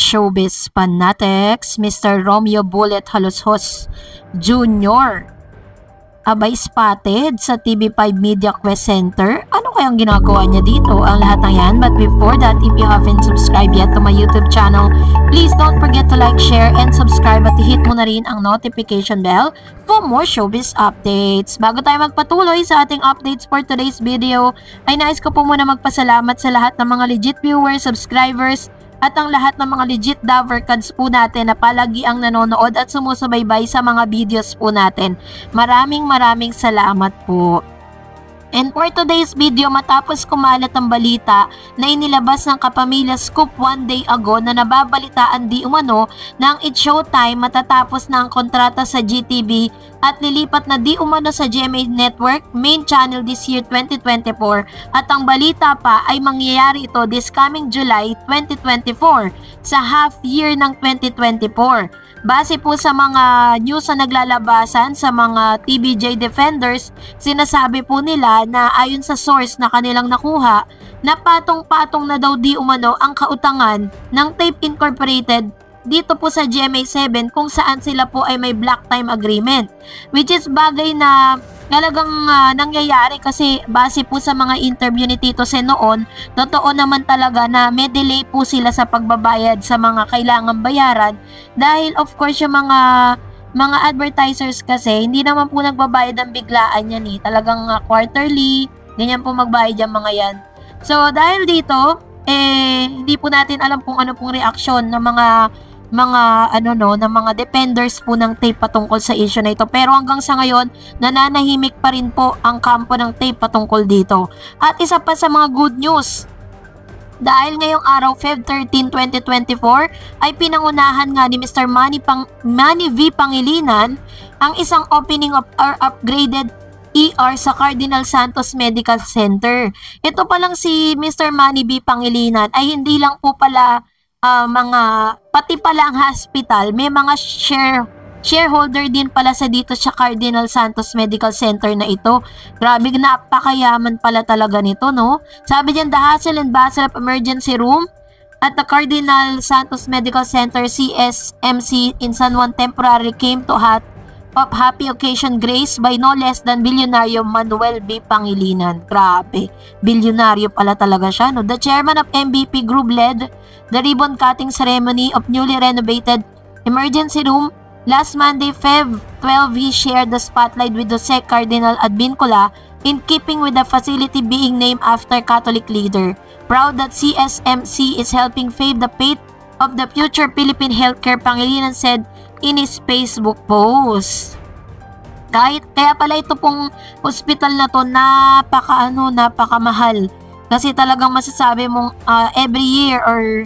showbiz fanatics, Mr. Romeo Bullet Halushos Jr. abay spotted sa TV5 Media Quest Center. Ano kayang ginagawa niya dito? Ang lahat ng yan. But before that, if you haven't subscribed yet to my YouTube channel, please don't forget to like, share, and subscribe at hit mo na rin ang notification bell for more showbiz updates. Bago tayo magpatuloy sa ating updates for today's video, ay nais ko po muna magpasalamat sa lahat ng mga legit viewers, subscribers, at ang lahat ng mga legit Davercads po natin na palagi ang nanonood at sumusubaybay sa mga videos po natin. Maraming salamat po. And for today's video, matapos kumalat ang balita na inilabas ng Kapamilya Scoop 1 day ago na nababalitaan di umano na ang It's Showtime matatapos na ang kontrata sa GTV at lilipat na di umano sa GMA Network main channel this year 2024 at ang balita pa ay mangyayari ito this coming July 2024 sa half year ng 2024. Base po sa mga news na naglalabasan sa mga TVJ defenders, sinasabi po nila na ayon sa source na kanilang nakuha, na patong-patong na daw di umano ang kautangan ng Tape Incorporated dito po sa GMA7 kung saan sila po ay may block time agreement. Which is bagay na talagang nangyayari kasi base po sa mga interview ni Tito Sen noon, totoo naman talaga na may delay po sila sa pagbabayad sa mga kailangang bayaran dahil of course yung mga advertisers kasi hindi naman po nagbabayad ng biglaan yan eh. Talagang quarterly, ganyan po magbayad yung mga yan. So dahil dito, hindi po natin alam kung ano pong reaksyon ng mga defenders po ng tape patungkol sa issue na ito. Pero hanggang sa ngayon, nananahimik pa rin po ang kampo ng tape patungkol dito. At isa pa sa mga good news, dahil ngayong araw, Feb 13, 2024, ay pinangunahan nga ni Mr. Manny V. Pangilinan ang isang opening of our upgraded ER sa Cardinal Santos Medical Center. Ito pa lang si Mr. Manny V. Pangilinan ay hindi lang po pala pati pala ang hospital, may mga shareholder din pala sa dito sa Cardinal Santos Medical Center na ito. Grabe, napakayaman pala talaga nito, no? Sabi diyan, the hustle and bustle of emergency room at the Cardinal Santos Medical Center CSMC in San Juan temporarily came to of happy occasion graced by no less than bilyonaryo Manuel B. Pangilinan. Grabe, bilyonaryo pala talaga siya, no? The chairman of MVP Group led the ribbon cutting ceremony of newly renovated emergency room last Monday, Feb 12. He shared the spotlight with Jose Cardinal Advincula in keeping with the facility being named after Catholic leader. Proud that CSMC is helping pave the path of the future Philippine healthcare, Pangilinan said in his Facebook post. Kaya pala ito pong hospital na to napakamahal. Kasi talagang masasabi mong every year or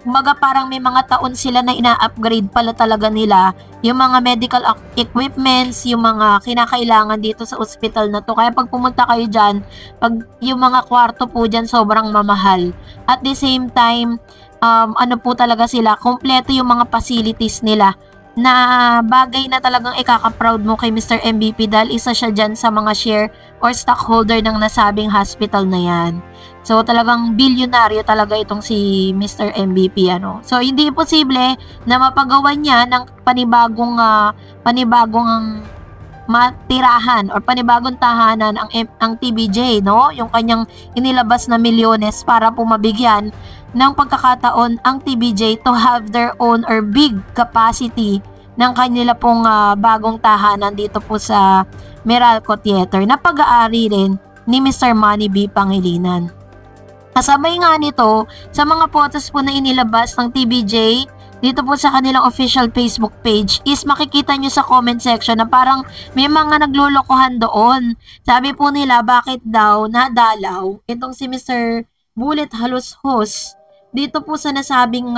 umaga parang may mga taon sila na ina-upgrade pala talaga nila yung mga medical equipments, yung mga kinakailangan dito sa hospital na to. Kaya pag pumunta kayo dyan, pag yung mga kwarto po dyan sobrang mamahal. At the same time, ano po talaga sila, kompleto yung mga facilities nila na bagay na talagang ikaka-proud mo kay Mr. MVP dahil isa siya dyan sa mga share or stockholder ng nasabing hospital na yan. So talagang bilyonaryo talaga itong si Mr. MVP, ano. So hindi posible na mapagawan niya ng panibagong matirahan or panibagong tahanan ang TVJ, no? Yung kanyang inilabas na milyones para po mabigyan ng pagkakataon ang TVJ to have their own or big capacity ng kanila pong bagong tahanan dito po sa Meralco Theater na pag-aari rin ni Mr. Manny B. Pangilinan. Kasabay nga nito sa mga photos po na inilabas ng TVJ dito po sa kanilang official Facebook page is makikita nyo sa comment section na parang may mga naglolokohan doon. Sabi po nila bakit daw nadalaw itong si Mr. Bullet Halushos dito po sa nasabing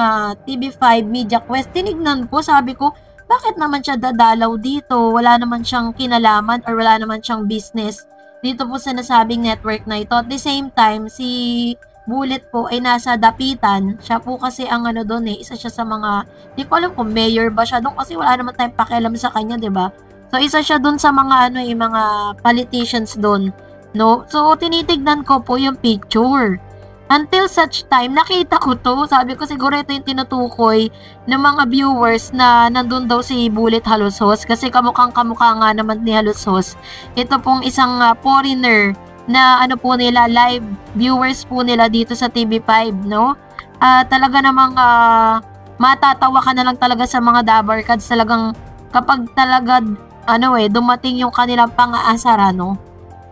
TV5 Media Quest. Tinignan ko, sabi ko, bakit naman siya dadalaw dito? Wala naman siyang kinalaman or wala naman siyang business dito po sa nasabing network na ito. At the same time, si Bullet po ay nasa dapitan. Siya po kasi ang doon isa siya sa mga, di ko alam kung mayor ba siya doon kasi wala naman tayong pakialam sa kanya, di ba? So isa siya doon sa mga mga politicians doon, no? So tinitignan ko po yung picture. Until such time, nakita ko to. Sabi ko siguro ito yung tinutukoy ng mga viewers na nandun daw si Bullet Halusos. Kasi kamukha nga naman ni Halusos. Ito pong isang foreigner na ano po nila, live viewers po nila dito sa TV5, no? Talaga namang matatawa ka na lang talaga sa mga Dabber Cats. Talagang kapag talaga dumating yung kanilang pang-aasar, no?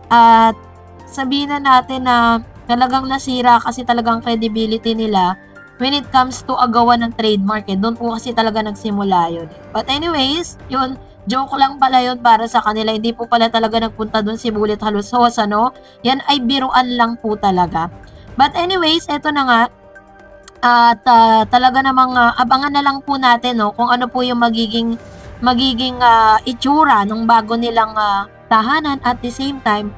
At sabihin na natin na talagang nasira kasi talagang credibility nila when it comes to agawan ng trademark. Doon po kasi talaga nagsimula yun. But anyways, yun, joke lang pala yun para sa kanila. Hindi po pala talaga nagpunta doon si Bullet Halusos, ano? Yan ay biruan lang po talaga. But anyways, eto na nga. At talaga namang abangan na lang po natin, no, kung ano po yung magiging itsura nung bago nilang tahanan. At the same time,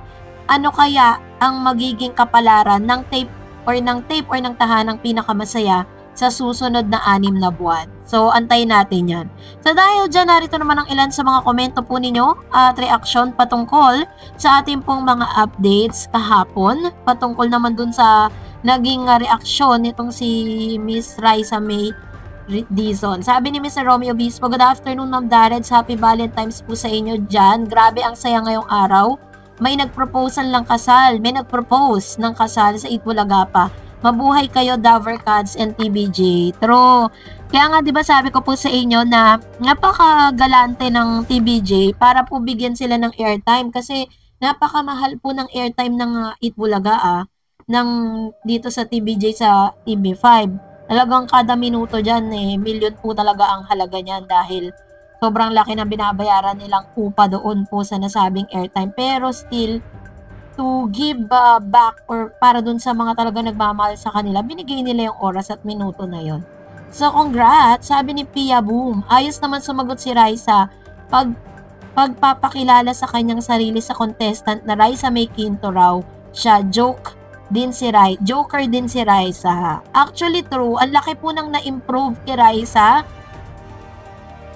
ano kaya ang magiging kapalaran ng tape or ng tahanang pinakamasaya sa susunod na 6 na buwan. So, antayin natin yan. So, dahil dyan, narito naman ang ilan sa mga komento po ninyo at reaction patungkol sa ating pong mga updates kahapon. Patungkol naman dun sa naging reaksyon nitong si Miss Raisa May Dizon. Sabi ni Mr. Romeo Bispo, good afternoon, Ma'am Dareds. Happy Valentine's po sa inyo dyan. Grabe ang saya ngayong araw. May nagproposal ng kasal. May nagpropose ng kasal sa Itbulaga pa. Mabuhay kayo, Dabber Cats and TBJ. True. Kaya nga, di ba sabi ko po sa inyo na napakagalante ng TBJ para po bigyan sila ng airtime. Kasi napakamahal po ng airtime ng Itbulaga ng dito sa TBJ sa TV5. Talagang kada minuto dyan, million po talaga ang halaga niyan dahil sobrang laki ng binabayaran nilang upa doon po sa nasabing airtime. Pero still, to give back or para dun sa mga talaga nagmamahal sa kanila, binigay nila yung oras at minuto na yon. So, congrats! Sabi ni Pia Boom, ayos naman sumagot si Raisa pagpapakilala sa kanyang sarili sa contestant na Raisa May Quinto raw. Siya, joker din si Raisa. Actually, true. Ang laki po nang na-improve kay Raisa.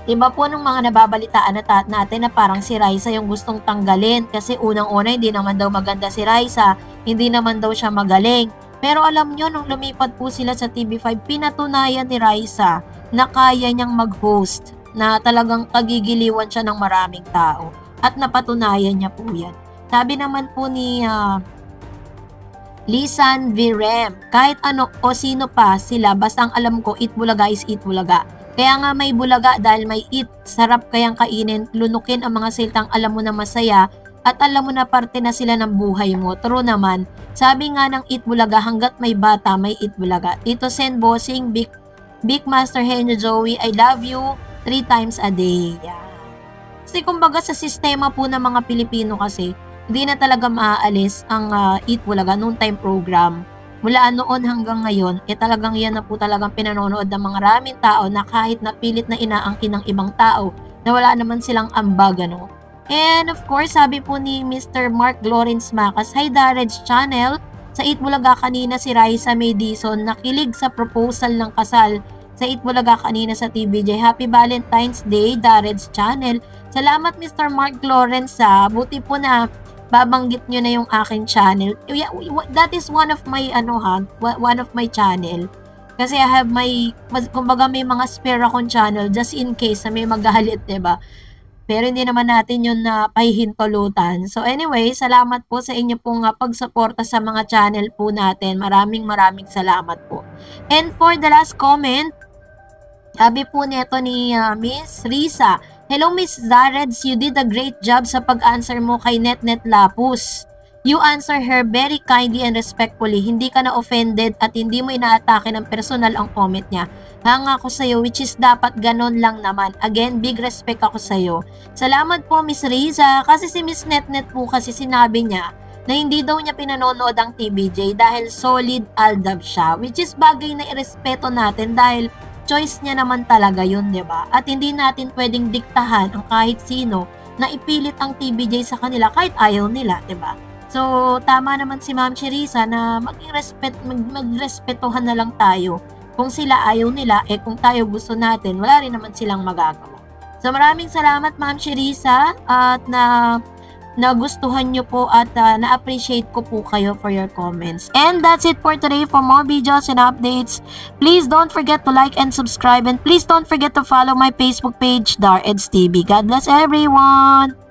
Iba po nung mga nababalitaan natin na parang si Raisa yung gustong tanggalin kasi unang-una hindi naman daw maganda si Raisa, hindi naman daw siya magaling. Pero alam nyo, nung lumipat po sila sa TV5, pinatunayan ni Raisa na kaya niyang mag-host, na talagang kagigiliwan siya ng maraming tao. At napatunayan niya po yan. Sabi naman po ni Lisan Virem, kahit ano o sino pa sila, basta ang alam ko, Itbulaga is Itbulaga. Kaya nga may bulaga dahil may it, sarap kayang kainin, lunukin ang mga siltang alam mo na masaya at alam mo na parte na sila ng buhay mo. True naman, sabi nga ng Itbulaga, hanggat may bata, may Itbulaga. Tito Sen Bossing, Big Master Henyo Joey, I love you 3 times a day. Yeah. Kasi kumbaga sa sistema po ng mga Pilipino kasi, hindi na talaga maaalis ang Itbulaga noong time program. Mula noon hanggang ngayon, talagang yan na po talagang pinanonood ng mga maraming tao na kahit napilit na inaangkin ng ibang tao na wala naman silang ambag, ano. And of course, sabi po ni Mr. Mark Lawrence Macas, hi Dareds Channel, sa Itbulaga kanina si Raisa May Dizon nakilig sa proposal ng kasal sa Itbulaga kanina sa TVJ. Happy Valentine's Day, Dareds Channel. Salamat Mr. Mark Lawrence buti po na babanggit nyo na yung aking channel. That is one of my one of my channel. Kasi I have kumbaga may mga spare akong channel just in case na may maghahalit, diba? Pero hindi naman natin yun na pahihintulutan. So anyway, salamat po sa inyo pong pagsuporta sa mga channel po natin. Maraming salamat po. And for the last comment, sabi po nito ni Miss Risa, hello Miss Dareds, you did a great job sa pag-answer mo kay Netnet Lapus. You answer her very kindly and respectfully. Hindi ka na offended at hindi mo inaatake ng personal ang comment niya. Hanga ako sa'yo, which is dapat ganon lang naman. Again, big respect ako sa'yo. Salamat po Miss Riza. Kasi si Miss Netnet po kasi sinabi niya na hindi daw niya pinanonood ang TBJ dahil solid aldab siya. Which is bagay na irespeto natin dahil choice niya naman talaga yun, di ba? At hindi natin pwedeng diktahan ang kahit sino na ipilit ang TBJ sa kanila kahit ayaw nila, di ba? So, tama naman si Ma'am Cherisa na magrespetuhan na lang tayo. Kung sila ayaw nila, kung tayo gusto natin, wala rin naman silang magagawa. So, maraming salamat Ma'am Cherisa at nagustuhan nyo po at na-appreciate ko po kayo for your comments. And that's it for today. For more videos and updates, please don't forget to like and subscribe, and please don't forget to follow my Facebook page, Dar Eds TV. God bless everyone!